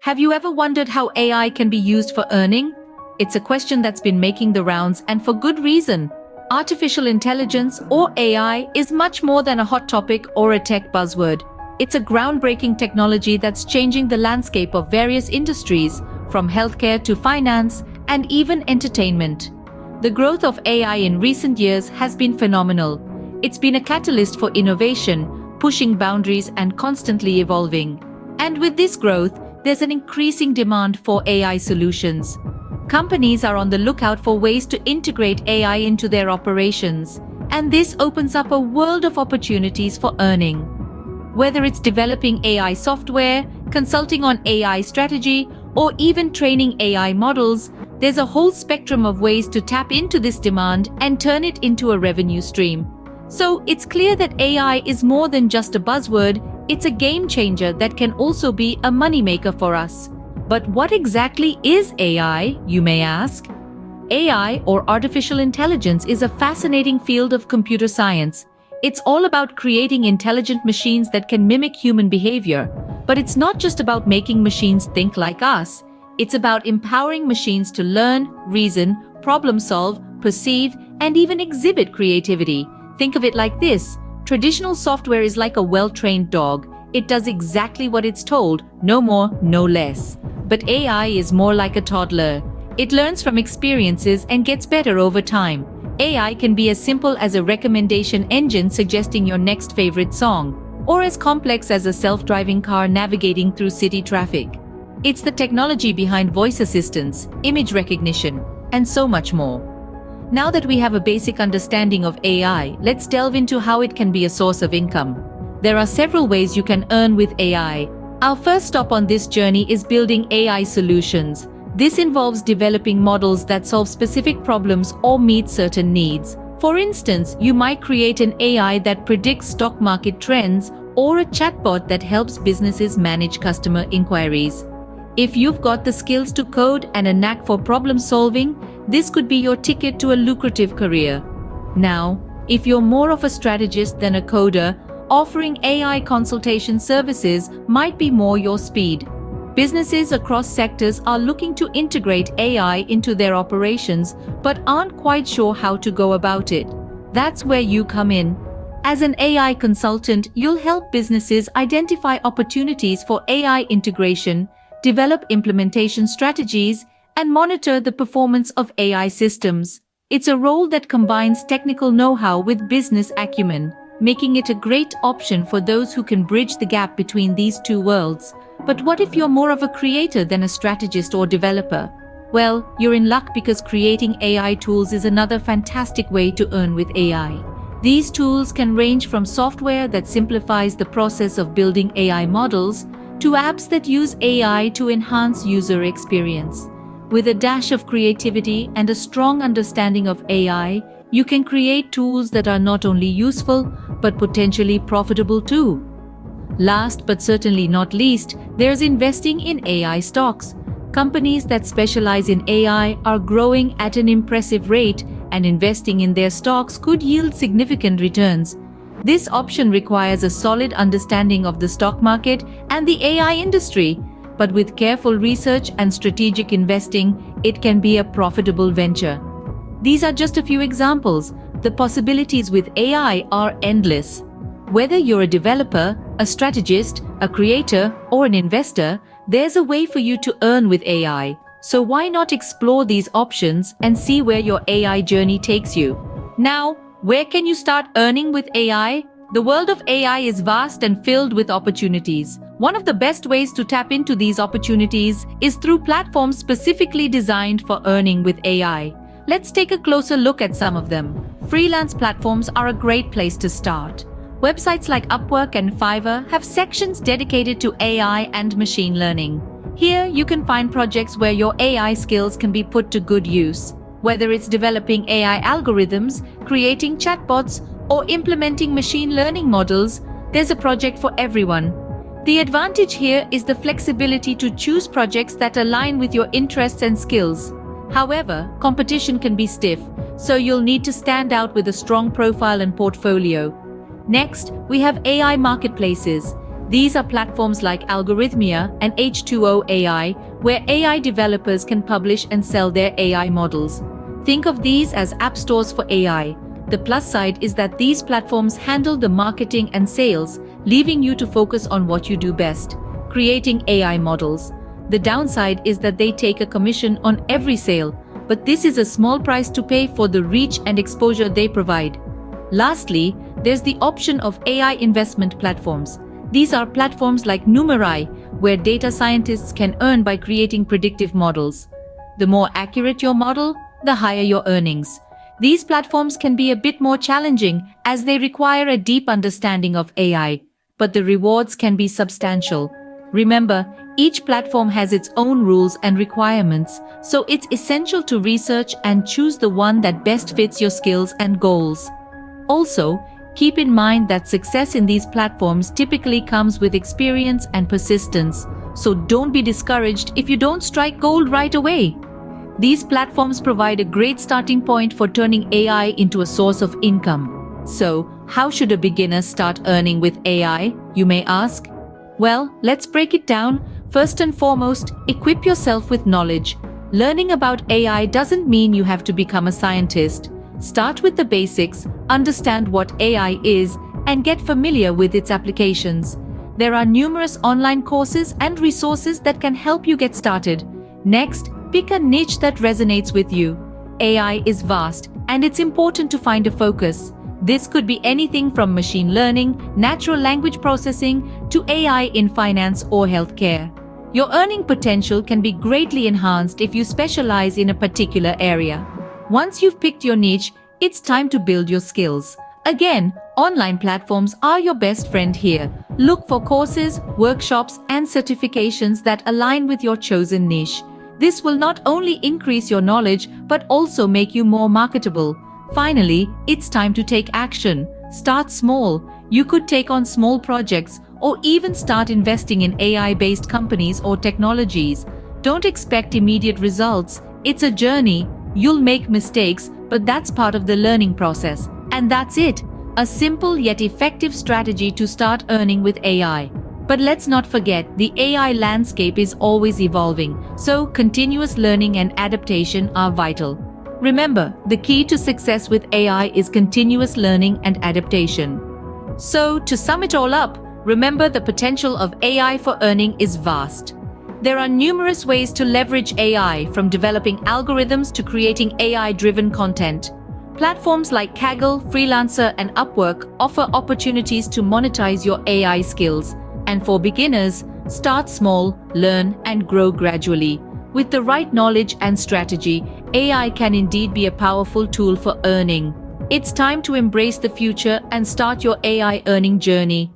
Have you ever wondered how AI can be used for earning? It's a question that's been making the rounds, and for good reason. Artificial intelligence, or AI, is much more than a hot topic or a tech buzzword. It's a groundbreaking technology that's changing the landscape of various industries, from healthcare to finance, and even entertainment. The growth of AI in recent years has been phenomenal. It's been a catalyst for innovation, pushing boundaries and constantly evolving. And with this growth, there's an increasing demand for AI solutions. Companies are on the lookout for ways to integrate AI into their operations, and this opens up a world of opportunities for earning. Whether it's developing AI software, consulting on AI strategy, or even training AI models, there's a whole spectrum of ways to tap into this demand and turn it into a revenue stream. So it's clear that AI is more than just a buzzword. It's a game changer that can also be a moneymaker for us. But what exactly is AI, you may ask? AI, or artificial intelligence, is a fascinating field of computer science. It's all about creating intelligent machines that can mimic human behavior. But it's not just about making machines think like us. It's about empowering machines to learn, reason, problem solve, perceive, and even exhibit creativity. Think of it like this. Traditional software is like a well-trained dog. It does exactly what it's told, no more, no less. But AI is more like a toddler. It learns from experiences and gets better over time. AI can be as simple as a recommendation engine suggesting your next favorite song, or as complex as a self-driving car navigating through city traffic. It's the technology behind voice assistance, image recognition, and so much more. Now that we have a basic understanding of AI, let's delve into how it can be a source of income. There are several ways you can earn with AI. Our first stop on this journey is building AI solutions. This involves developing models that solve specific problems or meet certain needs. For instance, you might create an AI that predicts stock market trends or a chatbot that helps businesses manage customer inquiries. If you've got the skills to code and a knack for problem solving, this could be your ticket to a lucrative career. Now, if you're more of a strategist than a coder, offering AI consultation services might be more your speed. Businesses across sectors are looking to integrate AI into their operations but aren't quite sure how to go about it. That's where you come in. As an AI consultant, you'll help businesses identify opportunities for AI integration, develop implementation strategies, and monitor the performance of AI systems. It's a role that combines technical know-how with business acumen, making it a great option for those who can bridge the gap between these two worlds. But what if you're more of a creator than a strategist or developer? Well, you're in luck, because creating AI tools is another fantastic way to earn with AI. These tools can range from software that simplifies the process of building AI models to apps that use AI to enhance user experience. With a dash of creativity and a strong understanding of AI, you can create tools that are not only useful, but potentially profitable too. Last but certainly not least, there's investing in AI stocks. Companies that specialize in AI are growing at an impressive rate, and investing in their stocks could yield significant returns. This option requires a solid understanding of the stock market and the AI industry, but with careful research and strategic investing, it can be a profitable venture. These are just a few examples. The possibilities with AI are endless. Whether you're a developer, a strategist, a creator, or an investor, there's a way for you to earn with AI. So why not explore these options and see where your AI journey takes you? Now, where can you start earning with AI? The world of AI is vast and filled with opportunities. One of the best ways to tap into these opportunities is through platforms specifically designed for earning with AI. Let's take a closer look at some of them. Freelance platforms are a great place to start. Websites like Upwork and Fiverr have sections dedicated to AI and machine learning. Here, you can find projects where your AI skills can be put to good use. Whether it's developing AI algorithms, creating chatbots, or implementing machine learning models, there's a project for everyone. The advantage here is the flexibility to choose projects that align with your interests and skills. However, competition can be stiff, so you'll need to stand out with a strong profile and portfolio. Next, we have AI marketplaces. These are platforms like Algorithmia and H2O AI, where AI developers can publish and sell their AI models. Think of these as app stores for AI. The plus side is that these platforms handle the marketing and sales, leaving you to focus on what you do best, creating AI models. The downside is that they take a commission on every sale, but this is a small price to pay for the reach and exposure they provide. Lastly, there's the option of AI investment platforms. These are platforms like Numerai, where data scientists can earn by creating predictive models. The more accurate your model, the higher your earnings. These platforms can be a bit more challenging as they require a deep understanding of AI, but the rewards can be substantial. Remember, each platform has its own rules and requirements, so it's essential to research and choose the one that best fits your skills and goals. Also, keep in mind that success in these platforms typically comes with experience and persistence, so don't be discouraged if you don't strike gold right away. These platforms provide a great starting point for turning AI into a source of income. So, how should a beginner start earning with AI, you may ask? Well, let's break it down. First and foremost, equip yourself with knowledge. Learning about AI doesn't mean you have to become a scientist. Start with the basics, understand what AI is, and get familiar with its applications. There are numerous online courses and resources that can help you get started. Next, pick a niche that resonates with you. AI is vast, and it's important to find a focus. This could be anything from machine learning, natural language processing, to AI in finance or healthcare. Your earning potential can be greatly enhanced if you specialize in a particular area. Once you've picked your niche, it's time to build your skills. Again, online platforms are your best friend here. Look for courses, workshops, and certifications that align with your chosen niche. This will not only increase your knowledge, but also make you more marketable. Finally, it's time to take action. Start small. You could take on small projects or even start investing in AI-based companies or technologies. Don't expect immediate results. It's a journey. You'll make mistakes, but that's part of the learning process. And that's it. A simple yet effective strategy to start earning with AI. But let's not forget, the AI landscape is always evolving, so continuous learning and adaptation are vital. Remember, the key to success with AI is continuous learning and adaptation. So, to sum it all up, remember the potential of AI for earning is vast. There are numerous ways to leverage AI, from developing algorithms to creating AI-driven content. Platforms like Kaggle, Freelancer, and Upwork offer opportunities to monetize your AI skills. And for beginners, start small, learn, and grow gradually. With the right knowledge and strategy, AI can indeed be a powerful tool for earning. It's time to embrace the future and start your AI earning journey.